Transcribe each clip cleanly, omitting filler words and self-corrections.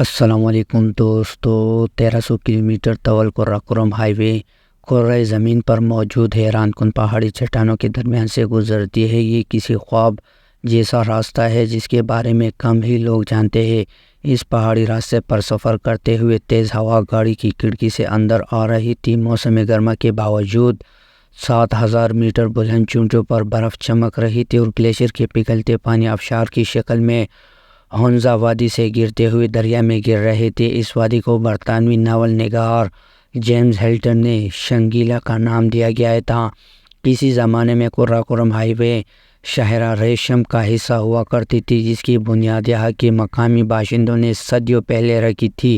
السلام علیکم دوستو، 1300 کلومیٹر طول قراقرم ہائی وے کرۂ زمین پر موجود حیران کن پہاڑی چٹانوں کے درمیان سے گزرتی ہے۔ یہ کسی خواب جیسا راستہ ہے جس کے بارے میں کم ہی لوگ جانتے ہیں۔ اس پہاڑی راستے پر سفر کرتے ہوئے تیز ہوا گاڑی کی کھڑکی سے اندر آ رہی تھی۔ موسم گرما کے باوجود 7000 میٹر بلند چوٹیوں پر برف چمک رہی تھی اور گلیشیئر کے پگھلتے پانی آبشار کی شکل میں ہنزا وادی سے گرتے ہوئے دریا میں گر رہے تھے۔ اس وادی کو برطانوی ناول نگار جیمز ہلٹن نے شنگریلا کا نام دیا گیا تھا۔ کسی زمانے میں قراقرم ہائی وے شاہراہ ریشم کا حصہ ہوا کرتی تھی، جس کی بنیاد یہاں کے مقامی باشندوں نے صدیوں پہلے رکھی تھی۔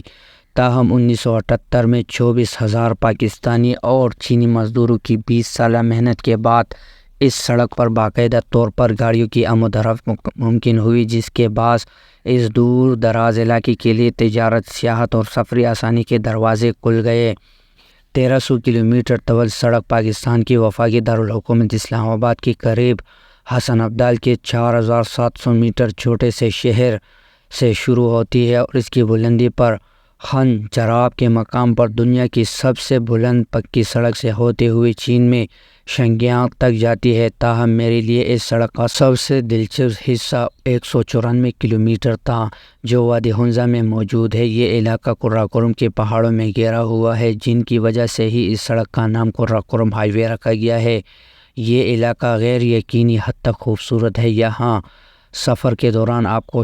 تاہم 1978 میں 24,000 پاکستانی اور چینی مزدوروں کی 20 سالہ محنت کے بعد اس سڑک پر باقاعدہ طور پر گاڑیوں کی آمد و رفت ممکن ہوئی، جس کے باعث اس دور دراز علاقے کے لیے تجارت، سیاحت اور سفری آسانی کے دروازے کھل گئے۔ 1300 کلومیٹر طول سڑک پاکستان کی وفاقی دارالحکومت اسلام آباد کے قریب حسن ابدال کے 4700 میٹر چھوٹے سے شہر سے شروع ہوتی ہے اور اس کی بلندی پر خان جراب کے مقام پر دنیا کی سب سے بلند پکی سڑک سے ہوتے ہوئے چین میں شنگیانگ تک جاتی ہے۔ تاہم میرے لیے اس سڑک کا سب سے دلچسپ حصہ 194 کلومیٹر تھا جو وادی ہنزا میں موجود ہے۔ یہ علاقہ قراقرم کے پہاڑوں میں گھرا ہوا ہے، جن کی وجہ سے ہی اس سڑک کا نام قراقرم ہائی وے رکھا گیا ہے۔ یہ علاقہ غیر یقینی حد تک خوبصورت ہے۔ یہاں سفر کے دوران آپ کو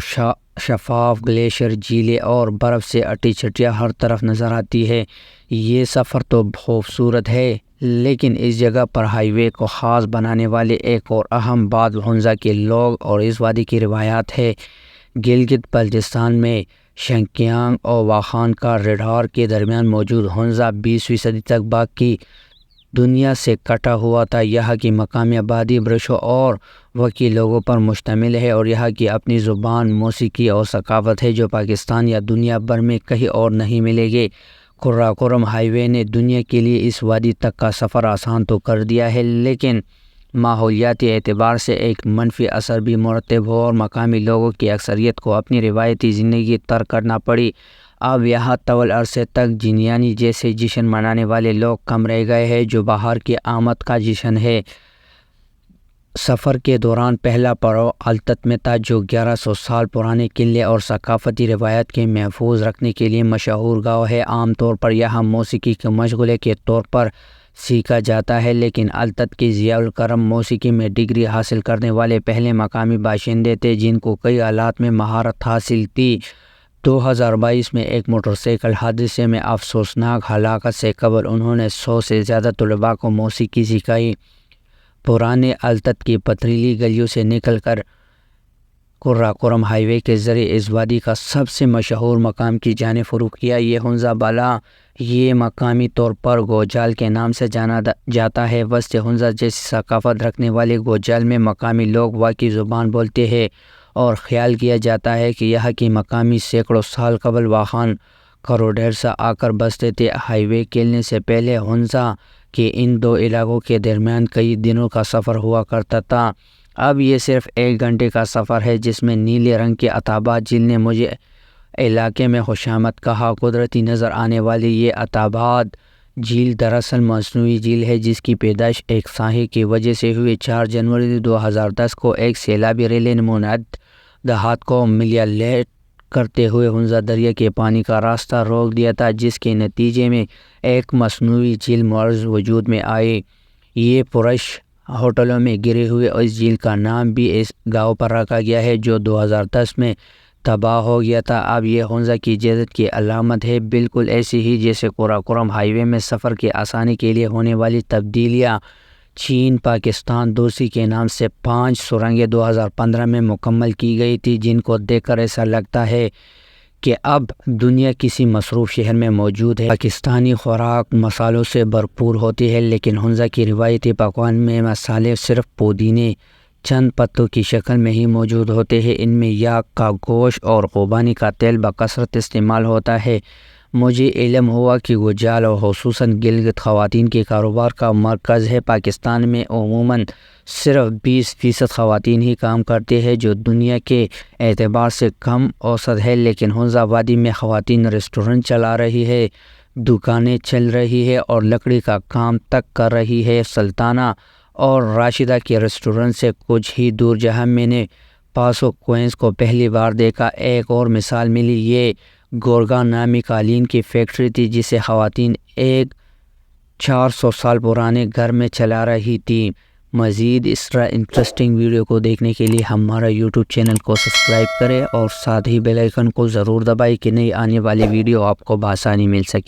شفاف گلیشیئر، جھیلیں اور برف سے اٹی چٹیاں ہر طرف نظر آتی ہے۔ یہ سفر تو خوبصورت ہے، لیکن اس جگہ پر ہائی وے کو خاص بنانے والی ایک اور اہم بات ہنزا کے لوگ اور اس وادی کی روایات ہے۔ گلگت بلتستان میں شنگیانگ اور واخان کاریڈور کے درمیان موجود ہنزا 20ویں صدی تک باقی دنیا سے کٹا ہوا تھا۔ یہاں کی مقامی آبادی برشوں اور وکی لوگوں پر مشتمل ہے اور یہاں کی اپنی زبان، موسیقی اور ثقافت ہے جو پاکستان یا دنیا بھر میں کہیں اور نہیں ملے گی۔ قراقرم ہائی وے نے دنیا کے لیے اس وادی تک کا سفر آسان تو کر دیا ہے، لیکن ماحولیاتی اعتبار سے ایک منفی اثر بھی مرتب ہوا اور مقامی لوگوں کی اکثریت کو اپنی روایتی زندگی ترک کرنا پڑی۔ اب یہاں طویل عرصے تک جینیانی جیسے جشن منانے والے لوگ کم رہ گئے ہیں، جو باہر کی آمد کا جشن ہے۔ سفر کے دوران پہلا پڑاؤ التت میں تھا، جو 1100 سال پرانے قلعے اور ثقافتی روایات کے محفوظ رکھنے کے لیے مشہور گاؤں ہے۔ عام طور پر یہاں موسیقی کے مشغلے کے طور پر سیکھا جاتا ہے، لیکن التت کے ضیاء الکرم موسیقی میں ڈگری حاصل کرنے والے پہلے مقامی باشندے تھے، جن کو کئی آلات میں مہارت حاصل تھی۔ 2022 میں ایک موٹر سائیکل حادثے میں افسوسناک ہلاکت سے قبل انہوں نے 100 سے زیادہ طلباء کو موسیقی سکھائی۔ پرانے التت کی پتھریلی گلیوں سے نکل کر قراقرم ہائی وے کے ذریعے اس وادی کا سب سے مشہور مقام کی جانب رخ کیا۔ یہ ہنزا بالا، یہ مقامی طور پر گوجال کے نام سے جانا جاتا ہے۔ وسط ہنزا جیسی ثقافت رکھنے والے گوجال میں مقامی لوگ واقعی زبان بولتے ہیں اور خیال کیا جاتا ہے کہ یہاں کی مقامی سینکڑوں سال قبل واخان کاریڈور سے آ کر بستے تھے۔ ہائی وے کھلنے سے پہلے ہنزا کے ان دو علاقوں کے درمیان کئی دنوں کا سفر ہوا کرتا تھا۔ اب یہ صرف 1 گھنٹے کا سفر ہے، جس میں نیلے رنگ کے عتابات جھیل نے مجھے علاقے میں خوش آمد کہا۔ قدرتی نظر آنے والی یہ عتابات جھیل دراصل مصنوعی جھیل ہے، جس کی پیدائش ایک سانحے کی وجہ سے ہوئی۔ 4 جنوری 2010 کو ایک سیلابی ریلی نے منحدات کو ملیالٹ کرتے ہوئے ہنزا دریا کے پانی کا راستہ روک دیا تھا، جس کے نتیجے میں ایک مصنوعی جھیل معرض وجود میں آئی۔ یہ پرش ہوٹلوں میں گرے ہوئے اس جھیل کا نام بھی اس گاؤں پر رکھا گیا ہے، جو 2010 میں تباہ ہو گیا تھا۔ اب یہ ہنزا کی جدت کی علامت ہے، بالکل ایسی ہی جیسے قراقرم ہائی وے میں سفر کی آسانی کے لیے ہونے والی تبدیلیاں۔ چین پاکستان دوستی کے نام سے 5 سرنگیں 2015 میں مکمل کی گئی تھی، جن کو دیکھ کر ایسا لگتا ہے کہ اب دنیا کسی مصروف شہر میں موجود ہے۔ پاکستانی خوراک مسالوں سے بھرپور ہوتی ہے، لیکن ہنزا کی روایتی پکوان میں مسالے صرف پودینے چند پتوں کی شکل میں ہی موجود ہوتے ہیں۔ ان میں یاک کا گوشت اور خوبانی کا تیل بکثرت استعمال ہوتا ہے۔ مجھے علم ہوا کہ گجرال اور خصوصاً گلگت خواتین کے کاروبار کا مرکز ہے۔ پاکستان میں عموماً صرف 20% خواتین ہی کام کرتی ہیں، جو دنیا کے اعتبار سے کم اوسط ہے، لیکن حوض آبادی میں خواتین ریسٹورنٹ چلا رہی ہے، دکانیں چل رہی ہے اور لکڑی کا کام تک کر رہی ہے۔ سلطانہ اور راشدہ کے ریسٹورنٹ سے کچھ ہی دور جہاں میں نے پاسو کوئنز کو پہلی بار دیکھا، ایک اور مثال ملی۔ یہ گورگاں نامی قالین کی فیکٹری تھی جسے خواتین ایک 400 سال پرانے گھر میں چلا رہی تھیں۔ مزید اس طرح انٹرسٹنگ ویڈیو کو دیکھنے کے لیے ہمارا یوٹیوب چینل کو سبسکرائب کریں اور ساتھ ہی بیل آئیکن کو ضرور دبائیں کہ نئی آنے والی ویڈیو آپ کو بآسانی مل سکے۔